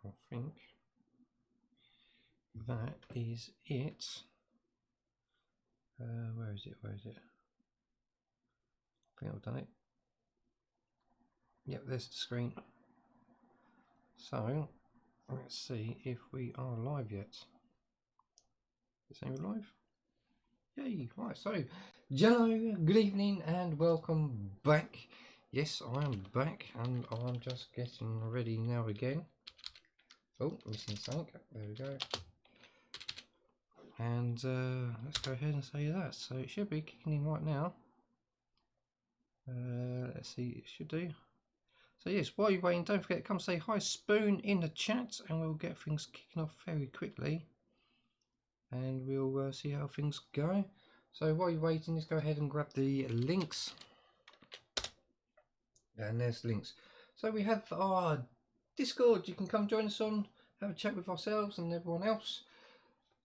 I think that is it. Where is it? Where is it? I think I've done it. Yep, there's the screen. So let's see if we are live yet. Is it live? Yay! Right, so hello, good evening, and welcome back. Yes, I am back, and I'm just getting ready now again. Oh, missing something. There we go. And let's go ahead and say that. So it should be kicking in right now. Let's see, it should do. So yes, while you're waiting, don't forget to come say hi Spoon in the chat, and we'll get things kicking off very quickly. And we'll see how things go. So while you're waiting, let's go ahead and grab the links. And there's links. So we have our Discord. You can come join us on, have a chat with ourselves and everyone else.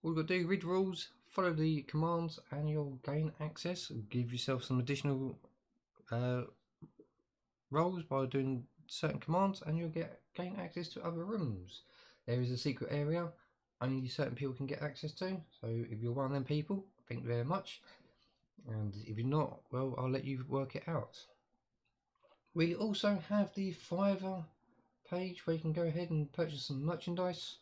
All you've got to do, read rules, follow the commands, and you'll gain access. Give yourself some additional roles by doing certain commands, and you'll gain access to other rooms. There is a secret area only certain people can get access to. So if you're one of them people, thank you very much. And if you're not, well, I'll let you work it out. We also have the Fiverr page where you can go ahead and purchase some merchandise.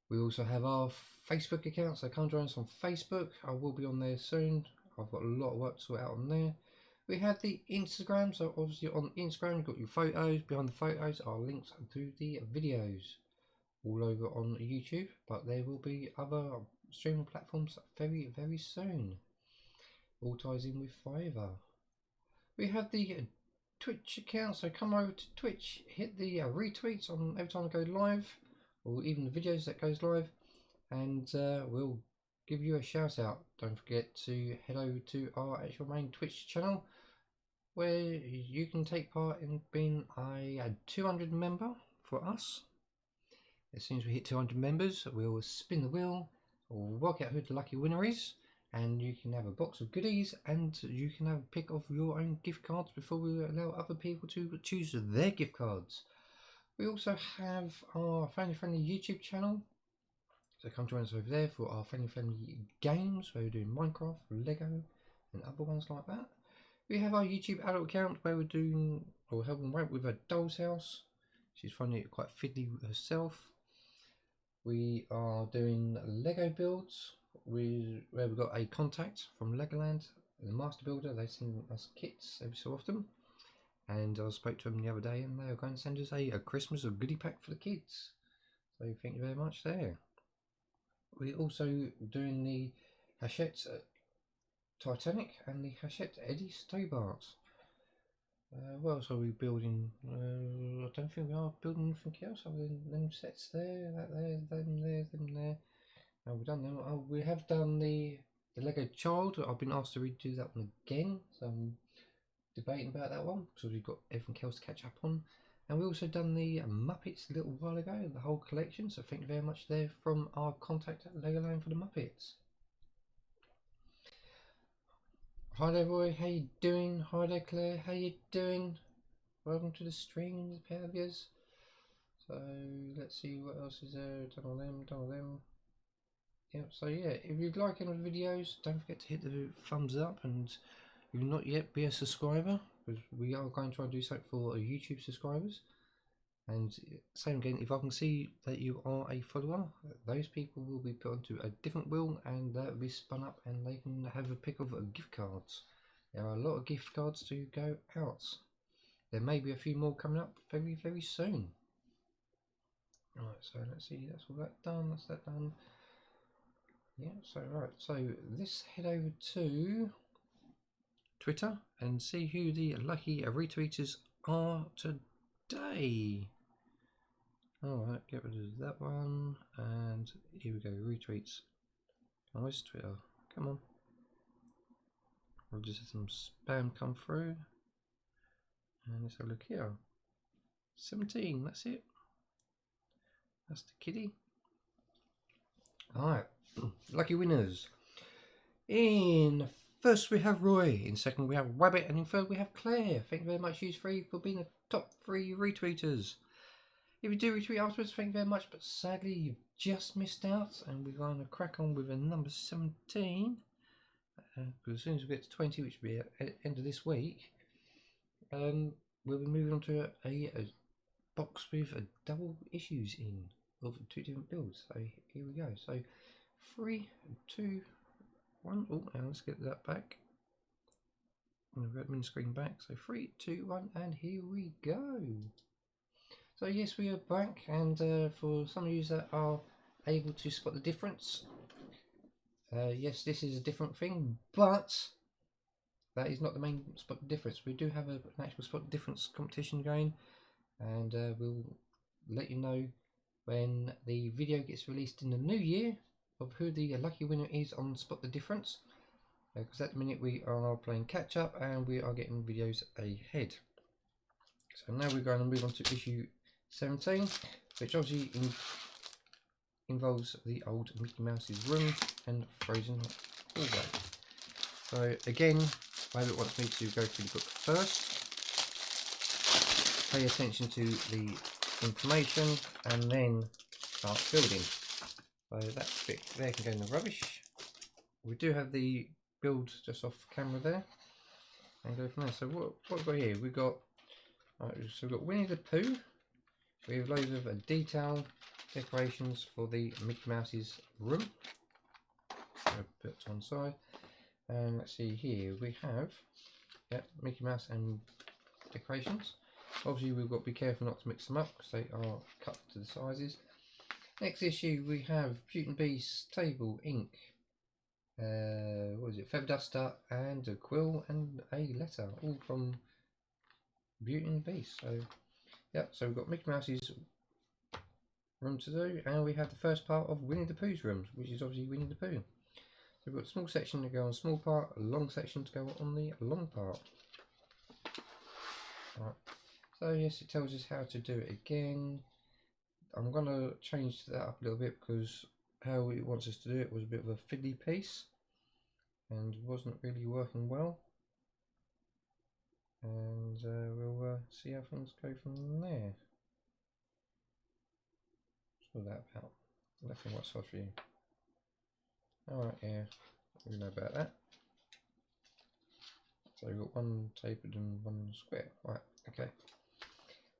We also have our Facebook account, so come join us on Facebook. I will be on there soon. I've got a lot of work to sort out on there. We have the Instagram, so obviously on Instagram you've got your photos. Behind the photos are links to the videos. All over on YouTube, but there will be other streaming platforms very, very soon. All ties in with Fiverr. We have the Twitch account, so come over to Twitch, hit the retweets on every time I go live, or even the videos that goes live, and we'll give you a shout out. Don't forget to head over to our actual main Twitch channel, where you can take part in being a 200 member for us. As soon as we hit 200 members, we'll spin the wheel, we'll work out who the lucky winner is, and you can have a box of goodies, and you can have a pick of your own gift cards before we allow other people to choose their gift cards. We also have our family friendly YouTube channel, so come join us over there for our family friendly games where we're doing Minecraft, Lego, and other ones like that. We have our YouTube adult account where we're doing, or helping Wait with a doll's house. She's finding it quite fiddly herself. We are doing Lego builds where we've got a contact from Legoland, the master builder. They send us kits every so often, and I spoke to them the other day, and they are going to send us a Christmas or goodie pack for the kids. So thank you very much there. We're also doing the Hachette Titanic and the Hachette Eddie Stobart. What else are we building? I don't think we are building anything else other than them sets there, that there, them there, them there. No, we've done them. Oh, we have done the Lego Child. I've been asked to redo that one again, so I'm debating about that one because we've got everything else to catch up on. And we've also done the Muppets a little while ago, the whole collection. So thank you very much there from our contact at Legoland for the Muppets. Hi there Roy, how you doing? Hi there Claire, how you doing? Welcome to the stream, pair of yous. So let's see what else is there. Done all them, done all them. Yep, so yeah, if you'd like any of the videos, don't forget to hit the thumbs up, and if you've not yet be a subscriber, because we are going to try and do something for YouTube subscribers. And same again, if I can see that you are a follower, those people will be put onto a different wheel, and that will be spun up, and they can have a pick of gift cards. There are a lot of gift cards to go out. There may be a few more coming up very, very soon. Right, so let's see, that's all that done, that's that done. Yeah, so right, so let's head over to Twitter and see who the lucky retweeters are today. Alright, get rid of that one, and here we go, retweets. Oh, where's Twitter? Come on. I'll just have some spam come through. And let's have a look here. 17, that's it. That's the kitty. Alright, lucky winners. In first we have Roy, in second we have Rabbit, and in third we have Claire. Thank you very much, you three, for being the top 3 retweeters. If you do retweet afterwards, thank you very much, but sadly you've just missed out, and we're going to crack on with a number 17, because as soon as we get to 20, which will be at the end of this week, we'll be moving on to a box with double issues in of 2 different builds. So here we go. So 3, 2, 1. Oh, and let's get that back. I'm going to min screen back. So 3, 2, 1, and here we go. So yes, we are back, and for some of you that are able to spot the difference, yes, this is a different thing, but that is not the main spot difference. We do have an actual spot difference competition going, and we'll let you know when the video gets released in the new year of who the lucky winner is on Spot the Difference, because at the minute we are playing catch up and we are getting videos ahead. So now we're going to move on to issue 17, which obviously involves the old Mickey Mouse's room and frozen hallway. So again, Violet wants me to go through the book first, pay attention to the information, and then start building. So that bit there can go in the rubbish. We do have the build just off camera there, and go from there. So what we've got here, we've got Winnie the Pooh. We have loads of detail decorations for the Mickey Mouse's room. So put it to one side, and let's see here we have Mickey Mouse and decorations. Obviously we've got to be careful not to mix them up because they are cut to the sizes. Next issue we have Beauty and Beast table, ink, what is it, feather duster, and a quill and a letter, all from Beauty and Beast. So yeah, so we've got Mickey Mouse's room to do, and we have the first part of Winnie the Pooh's room, which is obviously Winnie the Pooh. So we've got a small section to go on the small part, a long section to go on the long part. Right. So yes, it tells us how to do it again. I'm going to change that up a little bit because how it wants us to do it was a bit of a fiddly piece and wasn't really working well. And we'll see how things go from there. What's all that about? Left and right side for you. Alright, yeah, we know about that. So we've got one tapered and one square. Right, okay.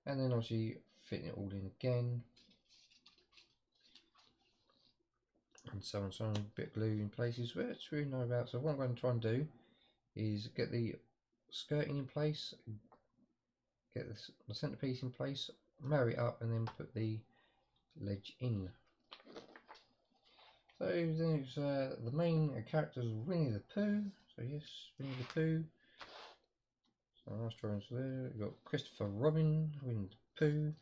And then obviously fitting it all in again. And so on, so on, a bit of glue in places which we know about. So what I'm going to try and do is get the skirting in place, get the centerpiece in place, marry it up, and then put the ledge in. So there's the main characters of Winnie the Pooh. So yes, Winnie the Pooh. So nice drawings there. We've got Christopher Robin, Winnie the Pooh,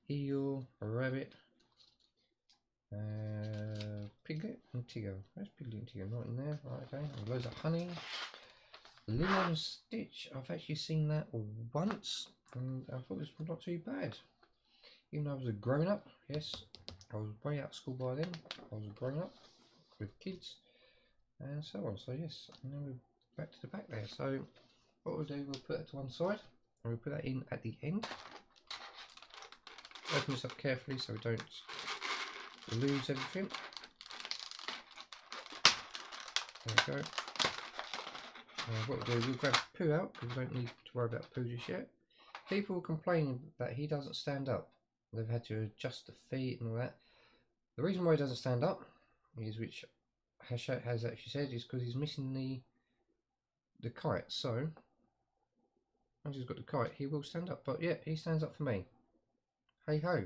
Eeyore, a rabbit, Piglet and Tigger. Where's Piglet and Tigger? Not in there. Right, okay. And loads of honey. Lilo and Stitch. I've actually seen that once, and I thought it was not too bad. Even though I was a grown up, yes, I was way out of school by then. I was a grown up with kids and so on. So yes, and then we're back to the back there. So what we'll do, we'll put that to one side and we'll put that in at the end. Open this up carefully so we don't lose everything. There we go. What we'll do, we'll grab Pooh out because we don't need to worry about Pooh just yet. People complain that he doesn't stand up. They've had to adjust the feet and all that. The reason why he doesn't stand up is, which Hachette has actually said, is because he's missing the kite. So once he's got the kite, he will stand up. But yeah, he stands up for me. Hey ho.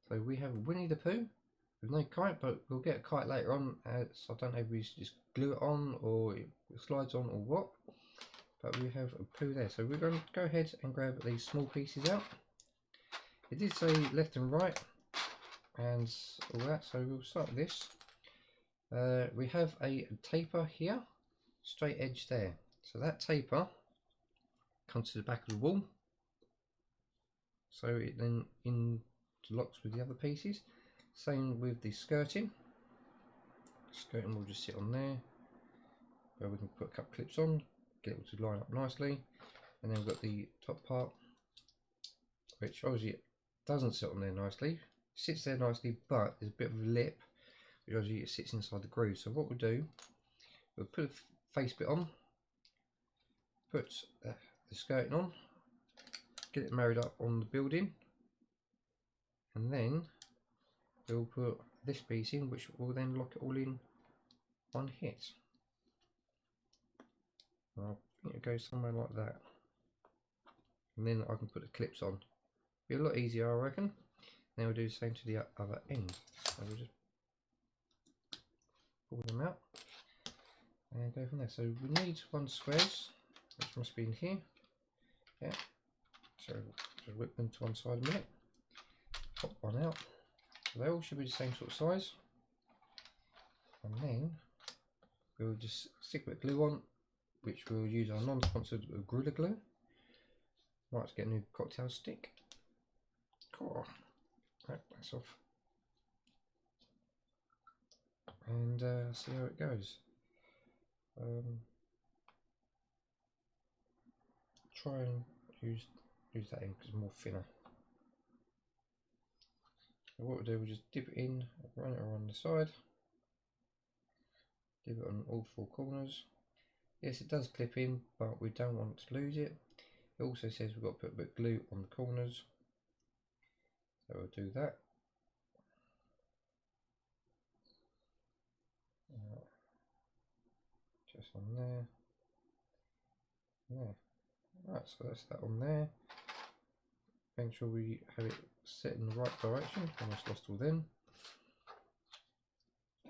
So we have Winnie the Pooh with no kite, but we'll get a kite later on. So I don't know if we just glue it on or it slides on or what. But we have a Pooh there. So we're going to go ahead and grab these small pieces out. It did say left and right and all that, so we'll start with this. We have a taper here, straight edge there. So that taper comes to the back of the wall. So it then interlocks with the other pieces. Same with the skirting. Skirting will just sit on there, where we can put a couple clips on, get it to line up nicely. And then we've got the top part, which obviously doesn't sit on there nicely. It sits there nicely, but there's a bit of a lip, which obviously it sits inside the groove. So what we'll do, we'll put a face bit on, put the skirting on, get it married up on the building, and then we'll put this piece in, which will then lock it all in one hit. I think it goes somewhere like that, and then I can put the clips on. Be a lot easier, I reckon. Now we'll do the same to the other end. So we'll just pull them out and go from there. So we need 1 squares, which must be in here. Yeah. So just whip them to one side a minute. Pop one out. So they all should be the same sort of size. And then we'll just stick a bit of glue on, which we'll use our non-sponsored Gorilla Glue. Right, let's get a new cocktail stick. Oh, right, that's off. And see how it goes. Try and use that in because it's more thinner. So what we'll do, we'll just dip it in, run it around the side, dip it on all 4 corners. Yes, it does clip in, but we don't want to lose it. It also says we've got to put a bit of glue on the corners, so we'll do that. Just on there. Right, so that's that on there. Make sure we have it set in the right direction. Almost lost all them.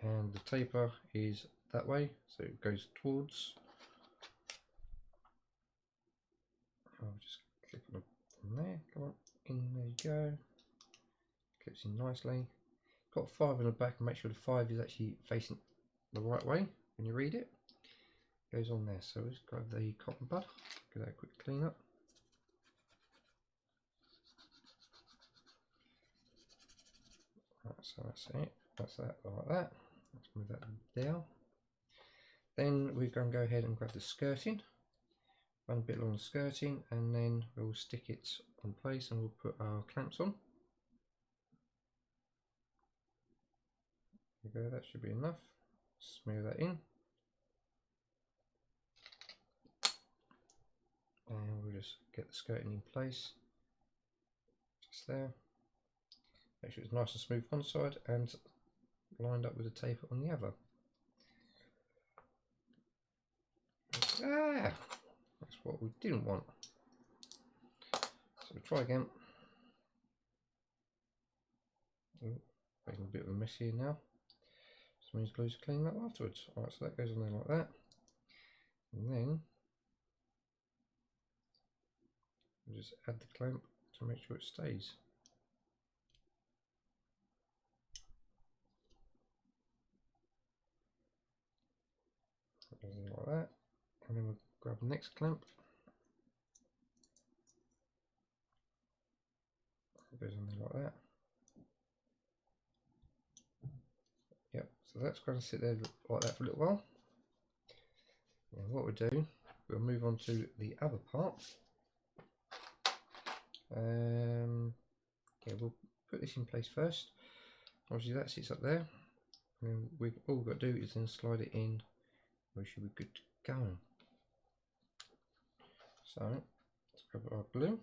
And the taper is that way, so it goes towards. I'll just click on there. Come on, in there you go. Clips in nicely. Got 5 in the back, and make sure the 5 is actually facing the right way when you read it. Goes on there. So let's grab the cotton bud. Give that a quick clean up. Right, so that's it. That's that like that. Let's move that down. Then we're going to go ahead and grab the skirting. Run a bit along the skirting, and then we'll stick it on place, and we'll put our clamps on. There we go. That should be enough. Smear that in. And we'll just get the skirting in place, just there. Make sure it's nice and smooth one side and lined up with the taper on the other. Ah, that's what we didn't want. So we'll try again. Ooh, making a bit of a mess here now. This means glue's to clean that afterwards. Alright, so that goes on there like that. And then we'll just add the clamp to make sure it stays. Like that, and then we'll grab the next clamp. It goes on there like that. Yep, so that's going to sit there like that for a little while. And what we'll do, we'll move on to the other part. Yeah, we'll put this in place first. Obviously that sits up there, and all we've got to do is then slide it in. We should be good to go. So let's grab our glue.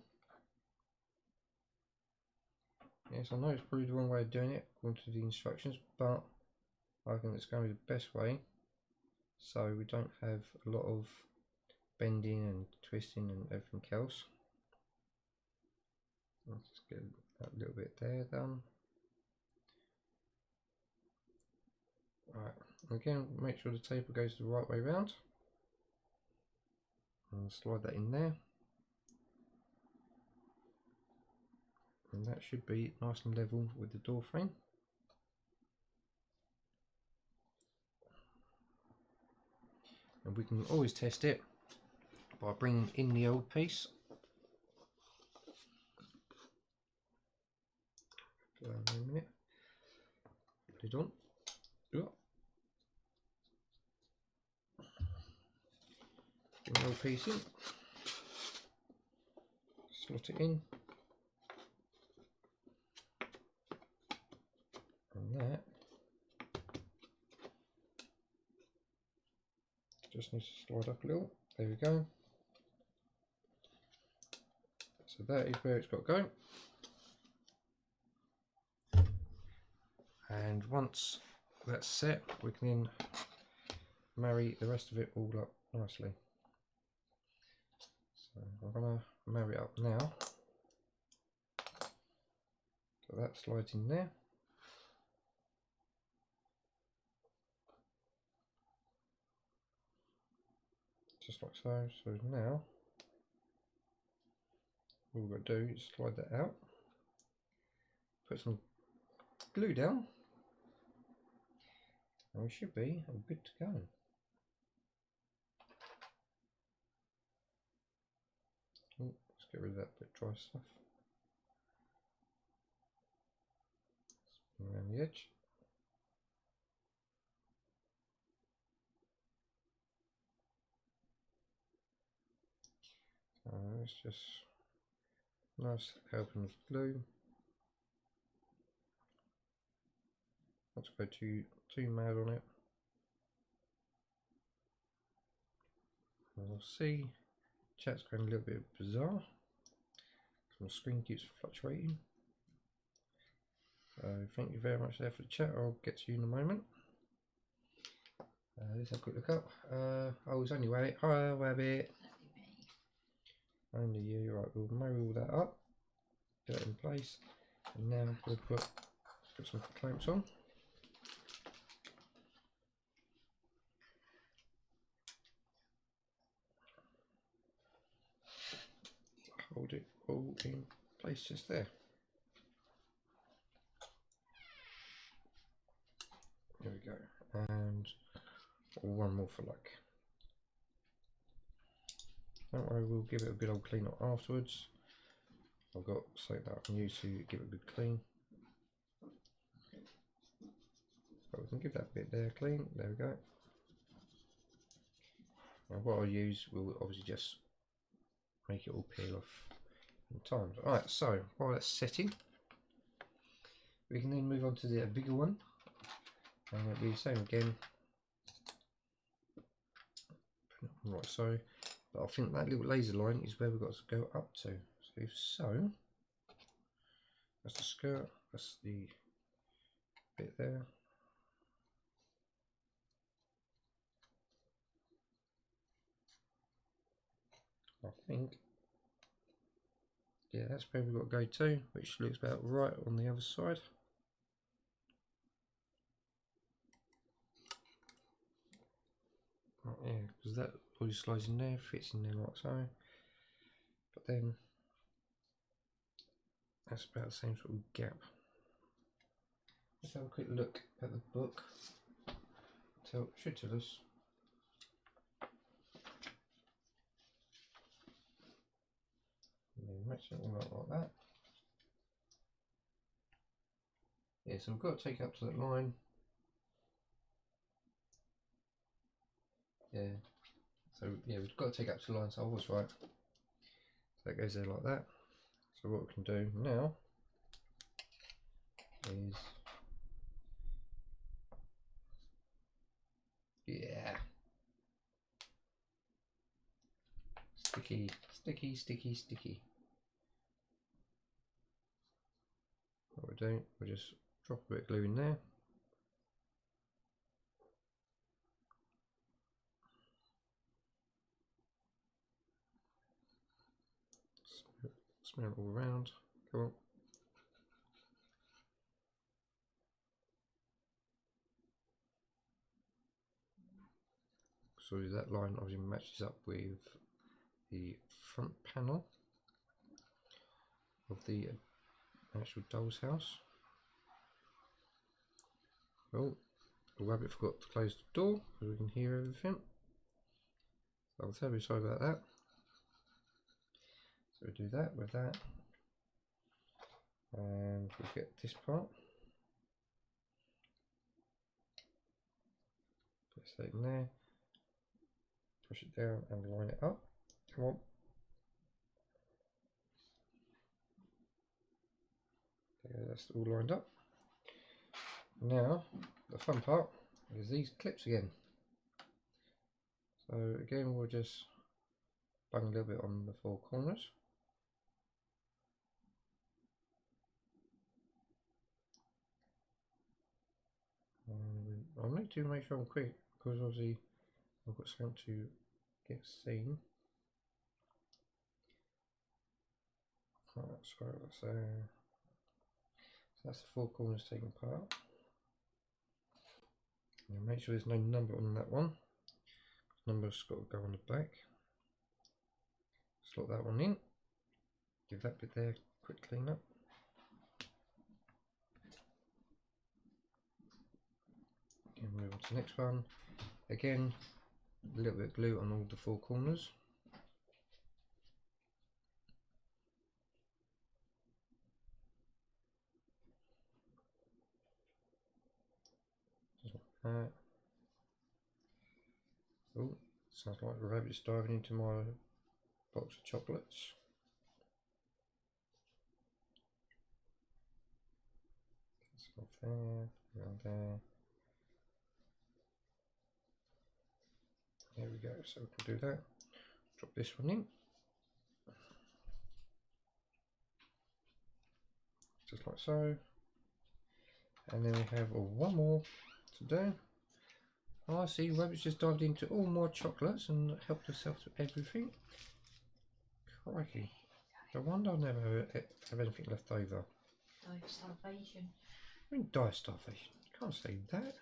Yes, I know it's probably the wrong way of doing it according to the instructions, but I think it's going to be the best way, so we don't have a lot of bending and twisting and everything else. Let's just get that little bit there done. Right, again, make sure the taper goes the right way round, and slide that in there, and that should be nice and level with the door frame. And we can always test it by bringing in the old piece. Wait a minute. Put it on. Bring the old piece in. Slot it in. that just needs to slide up a little. There we go. So that is where it's got to go. And once that's set, we can then marry the rest of it all up nicely. So I'm going to marry it up now. So that slides in there. Just like so. So now all we've got to do is slide that out, put some glue down, and we should be good to go. Oh, let's get rid of that bit dry stuff. Spin around the edge. It's just nice helping with glue. Not to go too mad on it. As you'll see, chat's going a little bit bizarre because my screen keeps fluctuating. So thank you very much there for the chat. I'll get to you in a moment. Let's have a quick look up. Oh, it's only Wabbit. Hi, Wabbit. Only you. Right, we'll marry all that up, get it in place, and now we'll put some clamps on. Hold it all in place just there. There we go. And one more for luck. Don't worry, we'll give it a good old clean up afterwards. I've got something that I can use to give it a good clean. So we can give that bit there clean. There we go. And what I'll use will obviously just make it all peel off in time. Alright, so while that's setting, we can then move on to the bigger one. And it'll be the same again. Right, so but I think that little laser line is where we've got to go up to. So if so, that's the skirt, that's the bit there. I think, yeah, that's where we've got to go to, which looks about right on the other side. Right, yeah, because that all slides in there, fits in there like so. But then that's about the same sort of gap. Let's have a quick look at the book. Should tell us. Match it all up like that. Yeah, so we've got to take it up to that line. Yeah. So yeah, we've got to take it up to the line, so I was right. So that goes there like that. So what we can do now is, yeah, sticky, sticky, sticky, sticky. What we're doing, we'll just drop a bit of glue in there. Smear it all around. Come on. So that line obviously matches up with the front panel of the actual doll's house. Oh, the rabbit forgot to close the door so we can hear everything. So I'm terribly sorry about that. So we'll do that with that. And we'll get this part. Place that in there. Push it down and line it up. Come on. There, that's all lined up. Now the fun part is these clips again. So again we'll just bang a little bit on the four corners. I need to make sure I'm quick because obviously I've got something to get seen. Right, so that's the four corners taken apart. And make sure there's no number on that one. Number's got to go on the back. Slot that one in. Give that bit there a quick clean up. And move on to the next one. Again, a little bit of glue on all the four corners. Just like that. Oh, sounds like the rabbit's diving into my box of chocolates. It's off there, around there. There we go, so we can do that. Drop this one in. Just like so. And then we have one more to do. Oh, I see, Rabbit's just dived into all my chocolates and helped herself to everything. Crikey. No wonder I never have anything left over. Die of starvation. I mean, die of starvation. You can't say that.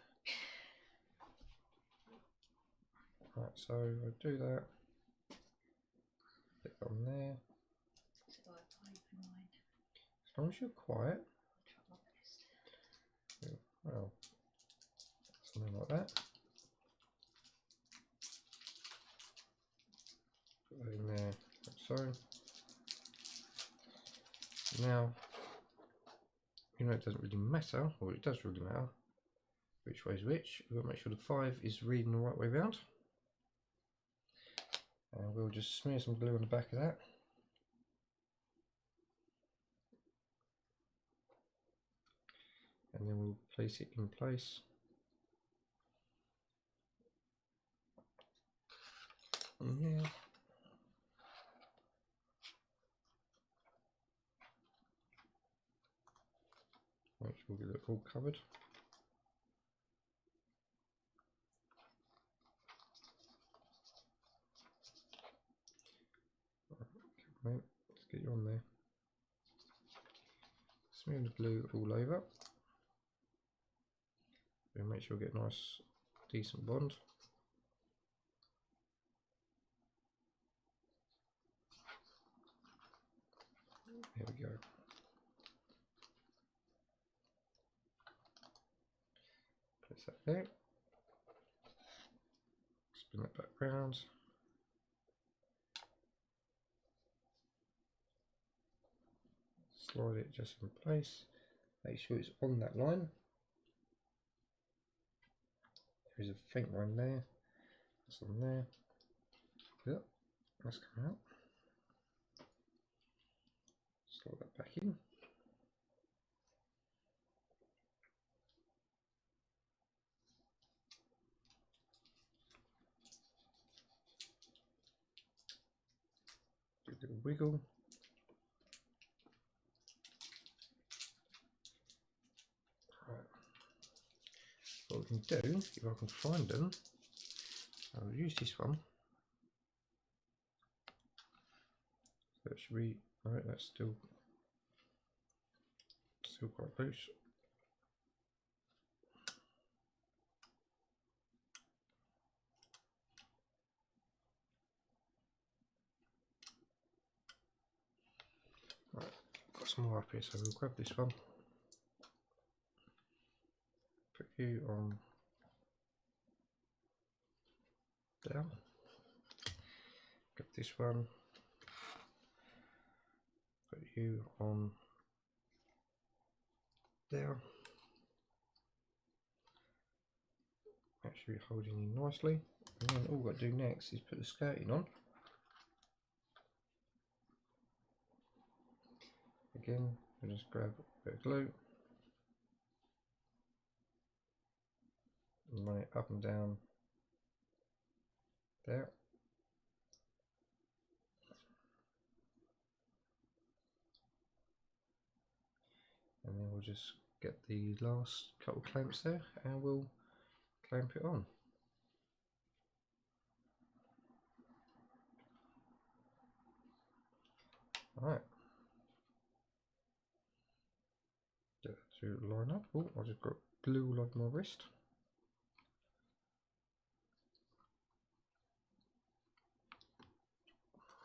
Right, so I'll do that. Click on there. As long as you're quiet. Well, something like that. Put that in there, like so. Now, you know it doesn't really matter, or it does really matter, which way is which. We've got to make sure the 5 is reading the right way round. And we'll just smear some glue on the back of that. And then we'll place it in place. Yeah. Make sure we get it all covered. Right, let's get you on there. Smear the glue all over. We'll make sure we get a nice, decent bond. There we go. Place that there. Spin that back round. Slide it just in place. Make sure it's on that line. There's a faint line there. That's on there. Yep, that's come out. Slide that back in. Do a little wiggle. Right. What we can do, if I can find them, I'll use this one. That should be, alright, that's still quite loose. Right, got some more up here, so we'll grab this one. Put you on down. Grab this one. Put you on there. Actually holding you nicely. And then all we've got to do next is put the skirting on. Again, we'll just grab a bit of glue. and run it up and down there. And then we'll just get the last couple clamps there and we'll clamp it on. Alright. Get that to line up. Oh, I just got glue all over my wrist.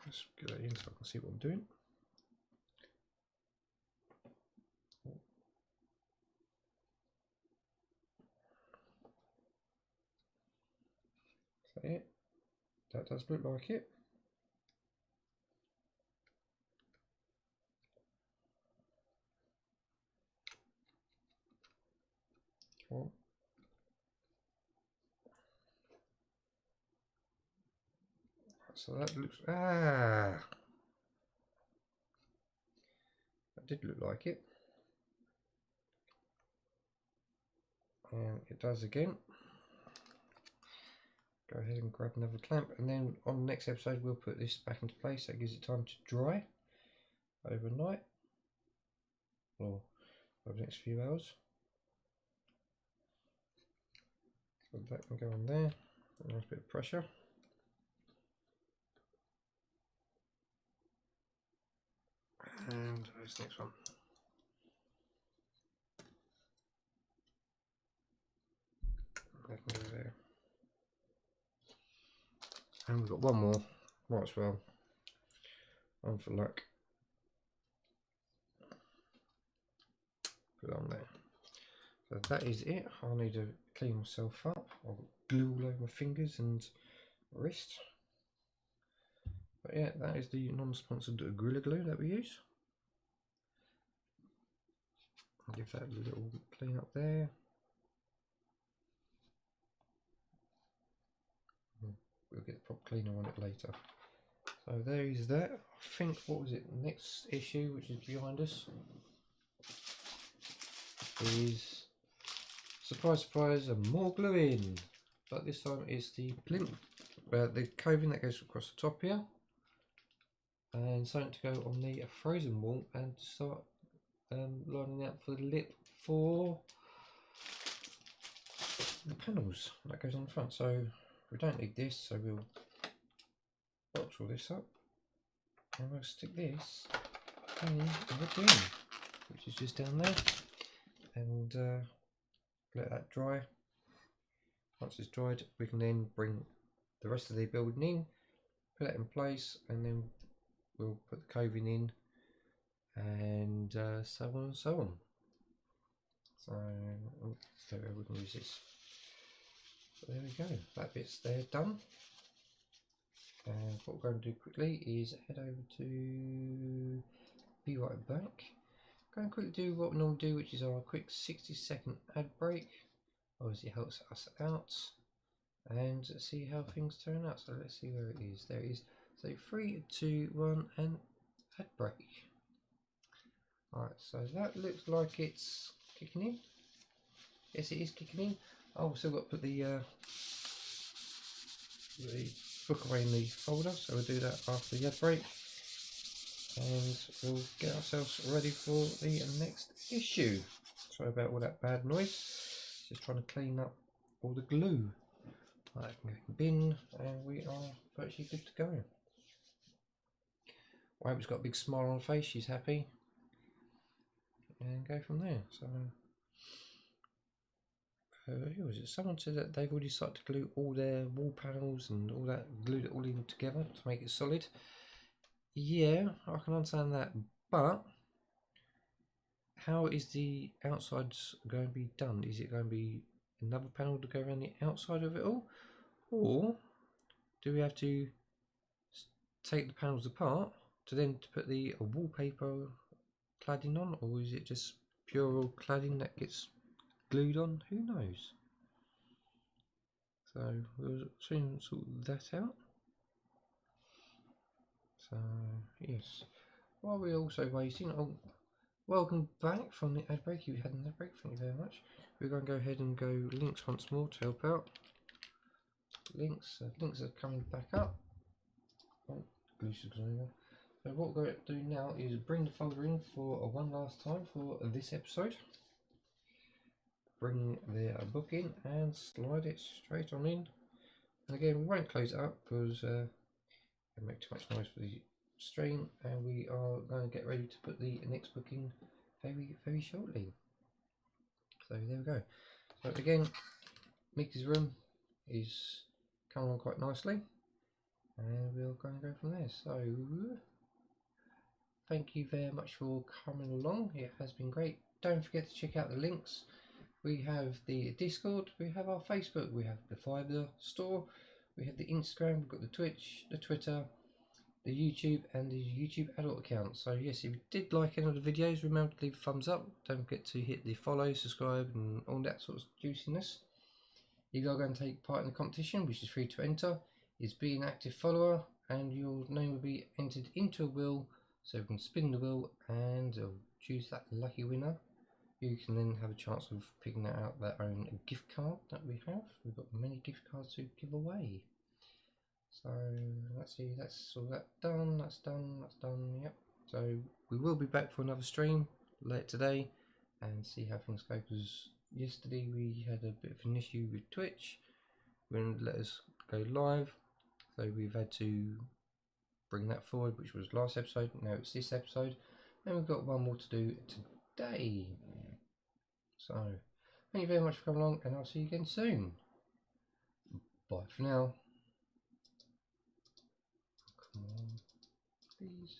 Let's get that in so I can see what I'm doing. Is that it? That does look like it. Come on. So that looks, that did look like it. And it does again. Go ahead and grab another clamp, and then on the next episode we'll put this back into place. That gives it time to dry overnight or over the next few hours. So that can go on there. A nice bit of pressure. And this next one. That can go there. And we've got one more, might as well, one for luck. Put it on there. So that is it. I need to clean myself up. I've got glue all over my fingers and wrist. But yeah, that is the non-sponsored Gorilla Glue that we use. I'll give that a little clean up there. We'll get the proper cleaner on it later. So there is that. I think, what was it, next issue, which is behind us, is, surprise surprise, more gluing. But this time it's the plinth, the coving that goes across the top here, and something to go on the frozen wall and start lining out for the lip for the panels that goes on the front. So we don't need this, so we'll box all this up and we'll stick this in the bin, which is just down there, and let that dry. Once it's dried, we can then bring the rest of the building in, put it in place, and then we'll put the coving in, and so on and so on. So we can use this. So there we go, that bit's there done. And what we're going to do quickly is head over to Be Right Back. Go and quickly do what we normally do, which is our quick 60-second ad break. Obviously helps us out, and see how things turn out. So let's see where it is. There it is. So 3, 2, 1, and ad break. Alright, so that looks like it's kicking in. Yes, it is kicking in. Oh, we've still got to put the book away in the folder, so we'll do that after the ad break, and we'll get ourselves ready for the next issue. Sorry about all that bad noise, just trying to clean up all the glue. Right, I can go in the bin, and we are virtually good to go. I hope it's got a big smile on her face, she's happy, and go from there. So who was it? Someone said that they've already started to glue all their wall panels and all that, glued it all in together to make it solid. Yeah, I can understand that, but how is the outsides going to be done? Is it going to be another panel to go around the outside of it all, or do we have to take the panels apart to then put the wallpaper cladding on, or is it just pure cladding that gets glued on? Who knows? So we'll soon sort that out. So yes, while we're also waiting, Welcome back from the ad break. You had an ad break, thank you very much. We're going to go ahead and go links once more to help out. Links are coming back up. Oh, so what we're going to do now is bring the folder in for one last time for this episode. Bring the book in and slide it straight on in. And again, we won't close it up because it make too much noise for the stream, and we are going to get ready to put the next book in very shortly. So there we go. So again, Mickey's room is coming on quite nicely, and we're going to go from there. So thank you very much for coming along. It has been great. Don't forget to check out the links. We have the Discord, we have our Facebook, we have the Fiverr store, we have the Instagram, we've got the Twitch, the Twitter, the YouTube, and the YouTube adult account. So yes, if you did like any of the videos, remember to leave a thumbs up. Don't forget to hit the follow, subscribe, and all that sort of juiciness. If you are going to take part in the competition, which is free to enter, is be an active follower, and your name will be entered into a wheel, so we can spin the wheel and choose that lucky winner. You can then have a chance of picking out their own gift card that we have. We've got many gift cards to give away. So let's see, that's all that done, that's done, yep. So we will be back for another stream later today and see how things go, because yesterday we had a bit of an issue with Twitch. Wouldn't let us go live, so we've had to bring that forward, which was last episode. Now it's this episode, and we've got one more to do today. So thank you very much for coming along, and I'll see you again soon. Bye for now. Come on, please.